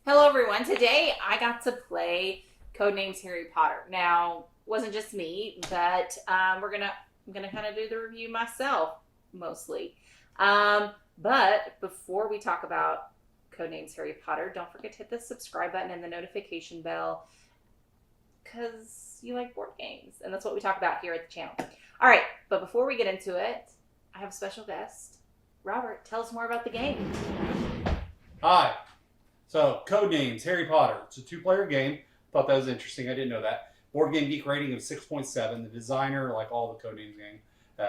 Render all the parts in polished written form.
Hello everyone. Today I got to play Codenames Harry Potter. Now, it wasn't just me, but I'm gonna kind of do the review myself mostly. But before we talk about Codenames Harry Potter, don't forget to hit the subscribe button and the notification bell because you like board games, and that's what we talk about here at the channel. All right, but before we get into it, I have a special guest. Robert, tell us more about the game. Hi. So, Codenames, Harry Potter. It's a two-player game. Thought that was interesting. I didn't know that. Board Game Geek rating of 6.7. The designer, like all the Codenames game,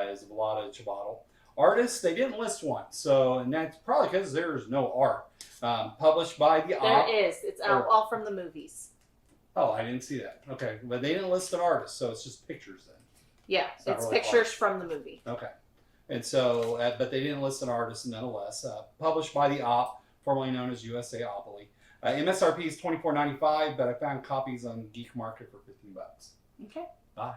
is Vlada Chvátil. Artists, they didn't list one. So, and that's probably because there's no art. Published by the There is. It's all from the movies. Oh, I didn't see that. Okay. But they didn't list an artist, so it's just pictures then. Yeah, it's really pictures from the movie. Okay. And so, but they didn't list an artist nonetheless. Published by the Op, formerly known as USA Opoly. MSRP is $24.95, but I found copies on Geek Market for $15. Okay. Bye.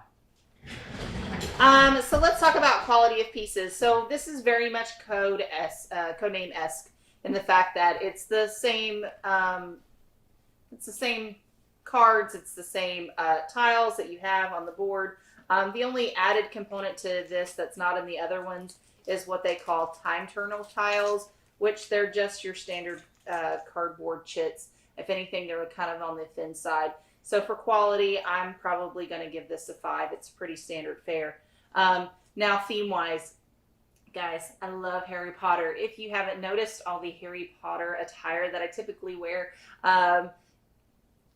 So let's talk about quality of pieces. So this is very much Codename-esque in the fact that it's the same. It's the same cards. It's the same tiles that you have on the board. The only added component to this that's not in the other ones is what they call time turner tiles, which they're just your standard cardboard chits. If anything, they're kind of on the thin side. So for quality, I'm probably going to give this a 5. It's pretty standard fare. Now, theme-wise, guys, I love Harry Potter. If you haven't noticed all the Harry Potter attire that I typically wear,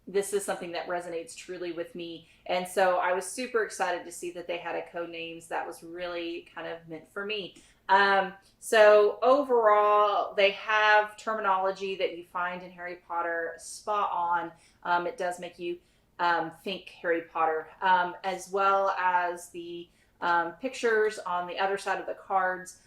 this is something that resonates truly with me. And so I was super excited to see that they had a Codenames that was really kind of meant for me. So overall, they have terminology that you find in Harry Potter spot on. It does make you think Harry Potter, as well as the pictures on the other side of the cards.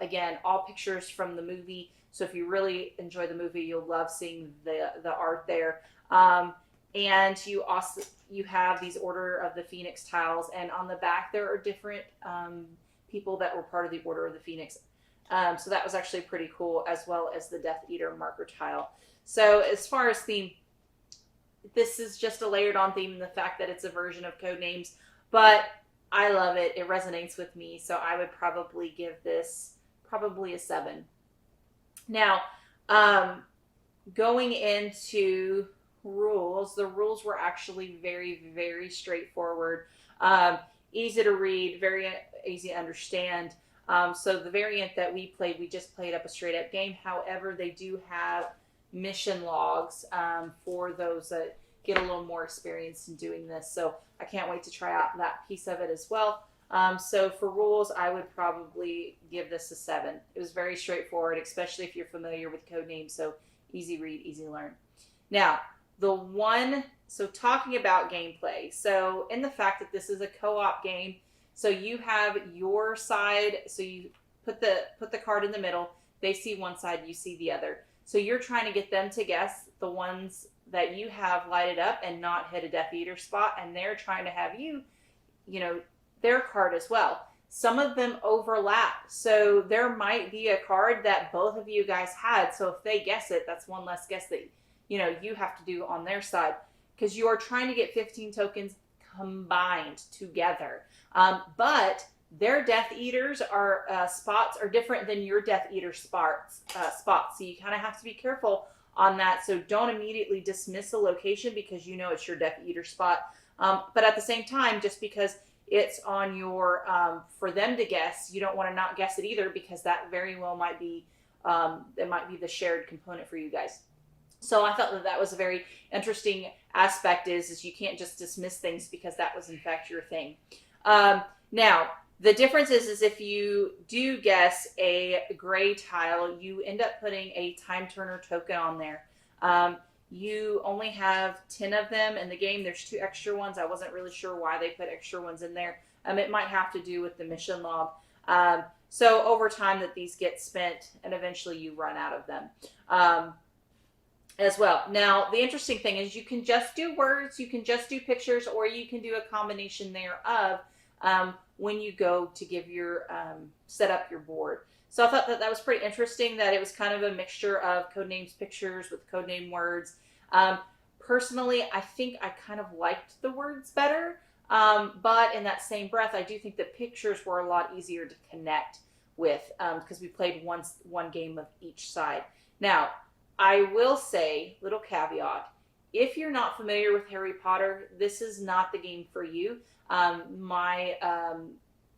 Again, all pictures from the movie. So if you really enjoy the movie, you'll love seeing the art there. And you have these Order of the Phoenix tiles, and on the back there are different people that were part of the Order of the Phoenix. So that was actually pretty cool, as well as the Death Eater marker tile. So as far as theme, this is just a layered on theme in the fact that it's a version of Codenames, but I love it. It resonates with me, so I would probably give this a 7. Now, going into rules, the rules were actually very, very straightforward. Easy to read, very easy to understand. So the variant that we played, we just played up a straight up game. However, they do have mission logs for those that get a little more experience in doing this. So I can't wait to try out that piece of it as well. So for rules, I would probably give this a 7. It was very straightforward, especially if you're familiar with Codenames. So easy read, easy learn. Now, so talking about gameplay. So in the fact that this is a co-op game, so you have your side, so you put the card in the middle, they see one side, you see the other. So you're trying to get them to guess the ones that you have lighted up and not hit a Death Eater spot, and they're trying to have you know, their card as well. Some of them overlap, so there might be a card that both of you guys had, so if they guess it, that's one less guess that you have to do on their side, because you are trying to get 15 tokens combined together. But their Death Eaters spots are different than your Death Eater spots. So you kind of have to be careful on that. So don't immediately dismiss a location because you know it's your Death Eater spot. But at the same time, just because it's on your for them to guess, you don't want to not guess it either, because that very well might be it might be the shared component for you guys. So I thought that was a very interesting aspect is you can't just dismiss things because that was in fact your thing. Now, the difference is if you do guess a gray tile, you end up putting a time turner token on there. You only have 10 of them in the game. There's 2 extra ones. I wasn't really sure why they put extra ones in there. It might have to do with the mission log. So over time that these get spent, and eventually you run out of them. As well. Now, the interesting thing is you can just do words, you can just do pictures, or you can do a combination thereof when you go to give your set up your board. So I thought that that was pretty interesting that it was kind of a mixture of Codenames pictures with codename words. Um, Personally, I think I kind of liked the words better. But in that same breath, I do think the pictures were a lot easier to connect with because we played one game of each side. Now, I will say, little caveat, if you're not familiar with Harry Potter, this is not the game for you. My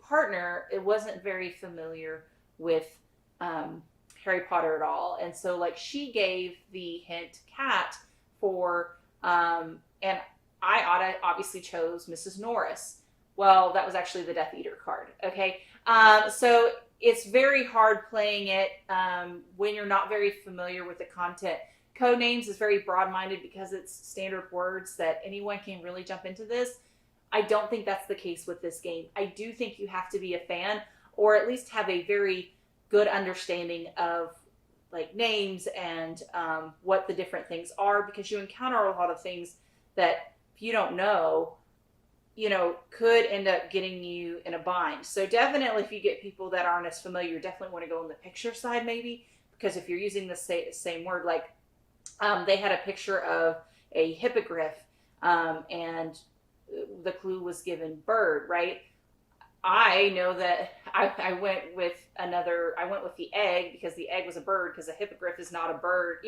partner, it wasn't very familiar with um, Harry Potter at all, and so like she gave the hint cat for, and I obviously chose Mrs. Norris. Well, that was actually the Death Eater card. Okay, so it's very hard playing it when you're not very familiar with the content. Codenames is very broad-minded because it's standard words that anyone can really jump into this. I don't think that's the case with this game. I do think you have to be a fan or at least have a very good understanding of like names and what the different things are because you encounter a lot of things that if you don't know, could end up getting you in a bind. So definitely if you get people that aren't as familiar, you definitely want to go on the picture side maybe because if you're using the same word, like they had a picture of a hippogriff and the clue was given bird, right? I know that I went with the egg because the egg was a bird because a hippogriff is not a bird,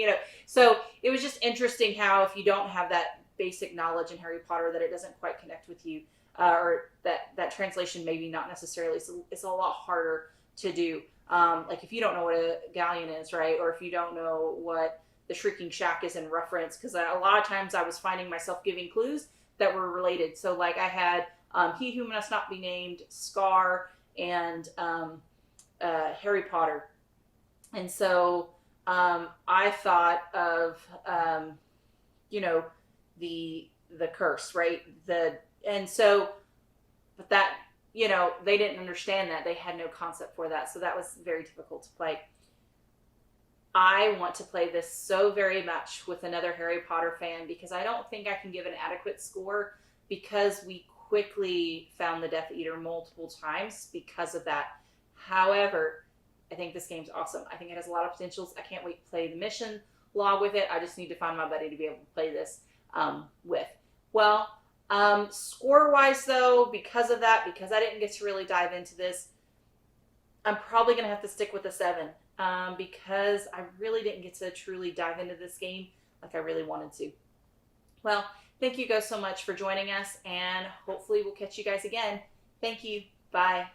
So it was just interesting how if you don't have that basic knowledge in Harry Potter that it doesn't quite connect with you, or that translation maybe not necessarily. So it's a lot harder to do. Like if you don't know what a galleon is, right, or if you don't know what the Shrieking Shack is in reference, because a lot of times I was finding myself giving clues that were related. So like I had He Who Must Not Be Named, Scar, and Harry Potter. And so I thought of, the curse, right? But that, they didn't understand that. They had no concept for that. So that was very difficult to play. I want to play this so very much with another Harry Potter fan because I don't think I can give an adequate score because we quickly found the Death Eater multiple times because of that. However, I think this game's awesome. I think it has a lot of potentials. I can't wait to play the mission log with it. I just need to find my buddy to be able to play this with. Well, score-wise though, because of that, because I didn't get to really dive into this, I'm probably going to have to stick with a 7 because I really didn't get to truly dive into this game like I really wanted to. Well, thank you guys so much for joining us, and hopefully we'll catch you guys again. Thank you. Bye.